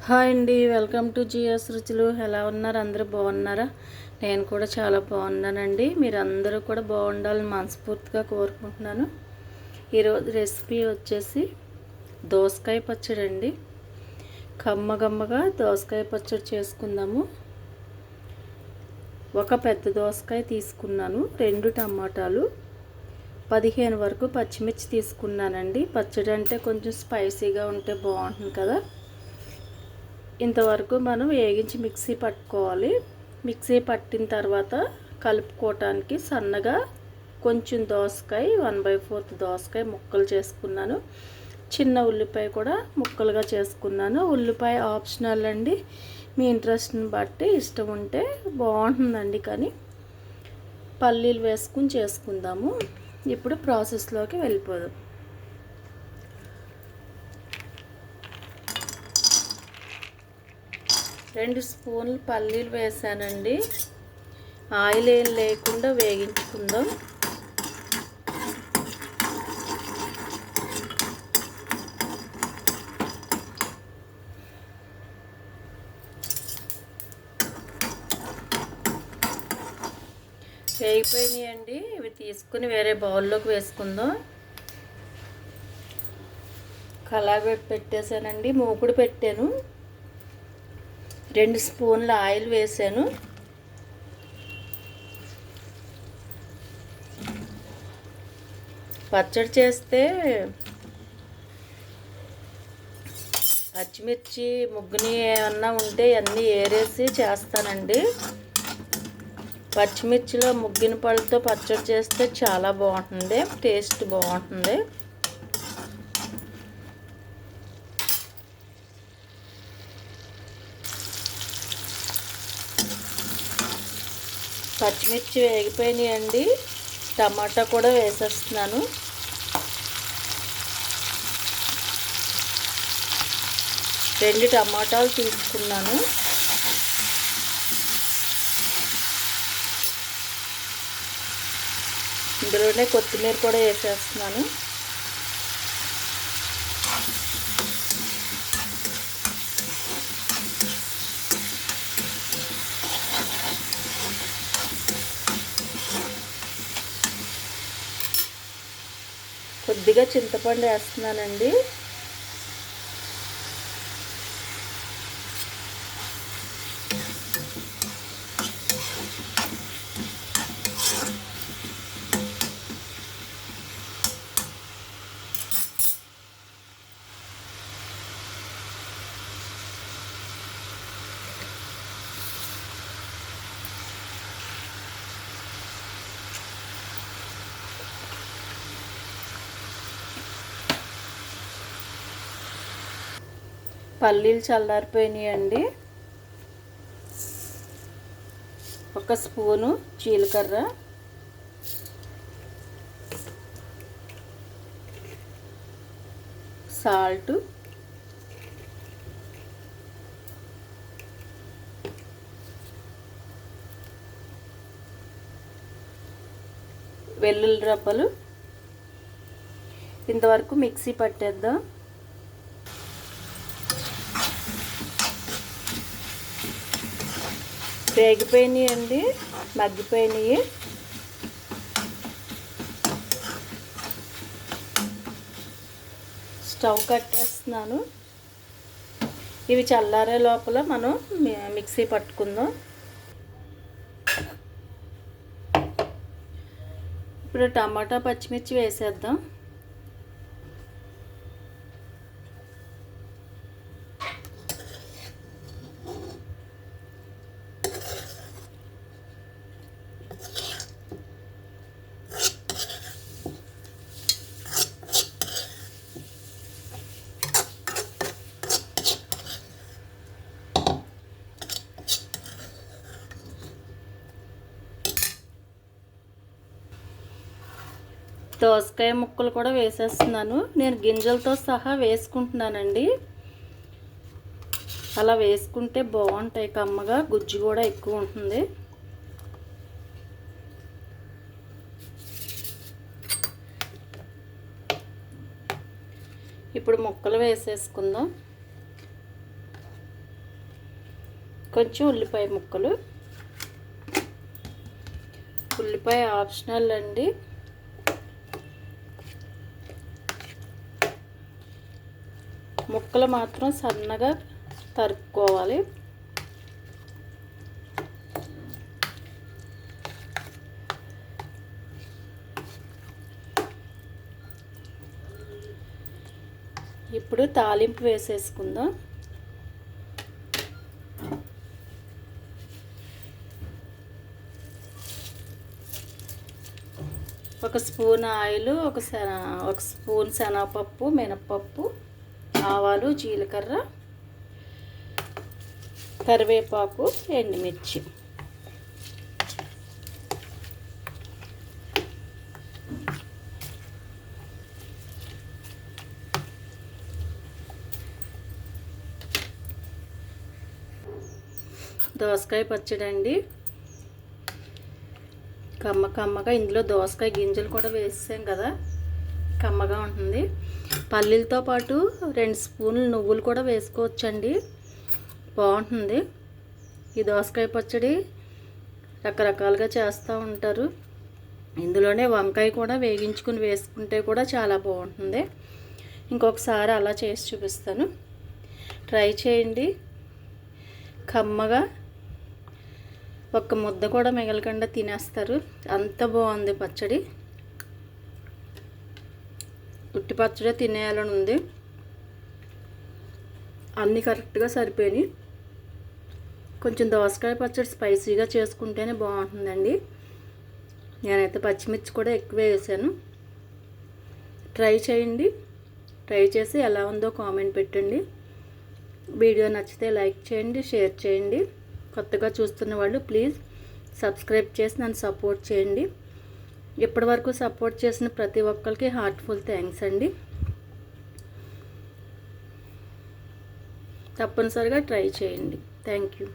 Hi అండి, welcome to GS రుచులు. ఎలా ఉన్నారు? అందరూ బాగున్నారా? నేను కూడా చాలా బాగున్నానండి. మీరు అందరూ కూడా బాగుండాలని మనస్ఫూర్తిగా కోరుకుంటున్నాను. ఈరోజు రెసిపీ వచ్చేసి దోసకాయ పచ్చడి అండి. కమ్మగమ్మగా దోసకాయ పచ్చడి చేసుకుందాము. ఒక పెద్ద దోసకాయ తీసుకున్నాను, 2 టమాటాలు, 15 వరకు పచ్చిమిర్చి తీసుకున్నానండి. పచ్చడి అంటే కొంచెం స్పైసీగా ఉంటే బాగుంటుంది కదా. ఇంతవరకు మనం వేగించి మిక్సీ పట్టుకోవాలి. మిక్సీ పట్టిన తర్వాత కలుపుకోవటానికి సన్నగా కొంచెం దోసకాయ 1/4 దోసకాయ ముక్కలు చేసుకున్నాను. చిన్న ఉల్లిపాయ కూడా ముక్కలుగా చేసుకున్నాను. ఉల్లిపాయ ఆప్షనల్ అండి, మీ ఇంట్రెస్ట్ని బట్టి ఇష్టం ఉంటే బాగుంటుందండి. కానీ పల్లీలు వేసుకుని చేసుకుందాము. ఇప్పుడు ప్రాసెస్లోకి వెళ్ళిపోదాం. 2 స్పూన్లు పల్లీలు వేసానండి. ఆయిల్ ఏం లేకుండా వేగించుకుందాం. వేగిపోయినాయండి. ఇవి తీసుకుని వేరే బౌల్లోకి వేసుకుందాం. కళాయి పెట్టేసానండి, మూకుడు పెట్టాను. 2 స్పూన్ల ఆయిల్ వేసాను. పచ్చడి చేస్తే పచ్చిమిర్చి ముగ్గుని ఏమన్నా ఉంటే అన్నీ ఏరేసి చేస్తానండి. పచ్చిమిర్చిలో ముగ్గిన పళ్ళతో పచ్చడి చేస్తే చాలా బాగుంటుంది, టేస్ట్ బాగుంటుంది. పచ్చిమిర్చి వేగిపోయినాయండి. టమాటా కూడా వేసేస్తున్నాను. రెండు టమాటాలు తీసుకున్నాను. ఇందులోనే కొత్తిమీర కూడా వేసేస్తున్నాను. కొద్దిగా చింతపండు వేస్తున్నానండి. పల్లీలు చల్లారిపోయినాయండి. 1 స్పూను జీలకర్ర, సాల్ట్, వెల్లుల్లి రబ్బలు. ఇంతవరకు మిక్సీ పట్టేద్దాం. వేగిపోయినాయి అండి, మగ్గిపోయినాయి. స్టవ్ కట్టేస్తున్నాను. ఇవి చల్లారే లోపల మనం మిక్సీ పట్టుకుందాం. ఇప్పుడు టమాటా పచ్చిమిర్చి వేసేద్దాం. దోసకాయ ముక్కలు కూడా వేసేస్తున్నాను. నేను గింజలతో సహా వేసుకుంటున్నానండి. అలా వేసుకుంటే బాగుంటాయి, కమ్మగా, గుజ్జు కూడా ఎక్కువ ఉంటుంది. ఇప్పుడు ముక్కలు వేసేసుకుందాం. కొంచెం ఉల్లిపాయ ముక్కలు. ఉల్లిపాయ ఆప్షనల్ అండి. ముక్కలు మాత్రం సన్నగా తరుక్కోవాలి. ఇప్పుడు తాలింపు వేసేసుకుందాం. ఒక స్పూన్ ఆయిల్, ఒక స్పూన్ శనగపప్పు, మినపప్పు, ఆవాలు, జీలకర్ర, కరివేపాకు, ఎండుమిర్చి. దోసకాయ పచ్చడి అండి. కమ్మగా ఇందులో దోసకాయ గింజలు కూడా వేసాం కదా, కమ్మగా ఉంటుంది. పల్లీలతో పాటు 2 స్పూన్లు నువ్వులు కూడా వేసుకోవచ్చండి, బాగుంటుంది. ఈ దోసకాయ పచ్చడి రకరకాలుగా చేస్తూ ఉంటారు. ఇందులోనే వంకాయ కూడా వేగించుకుని వేసుకుంటే కూడా చాలా బాగుంటుంది. ఇంకొకసారి అలా చేసి చూపిస్తాను, ట్రై చేయండి. కమ్మగా ఒక్క ముద్ద కూడా మిగలకుండా తినేస్తారు, అంత బాగుంది పచ్చడి. ఉట్టి పచ్చడి తినేయాలని ఉంది. అన్నీ కరెక్ట్గా సరిపోయినాయి. కొంచెం దోసకాయ పచ్చడి స్పైసీగా చేసుకుంటేనే బాగుంటుందండి. నేనైతే పచ్చిమిర్చి కూడా ఎక్కువ వేసాను. ట్రై చేయండి. ట్రై చేసి ఎలా ఉందో కామెంట్ పెట్టండి. వీడియో నచ్చితే లైక్ చేయండి, షేర్ చేయండి. కొత్తగా చూస్తున్న వాళ్ళు ప్లీజ్ సబ్స్క్రైబ్ చేసి నన్ను సపోర్ట్ చేయండి. ఇప్పటివరకు సపోర్ట్ చేసిన ప్రతి ఒక్కరికి హార్ట్ఫుల్ థ్యాంక్స్ అండి. తప్పనిసరిగా ట్రై చేయండి. Thank you.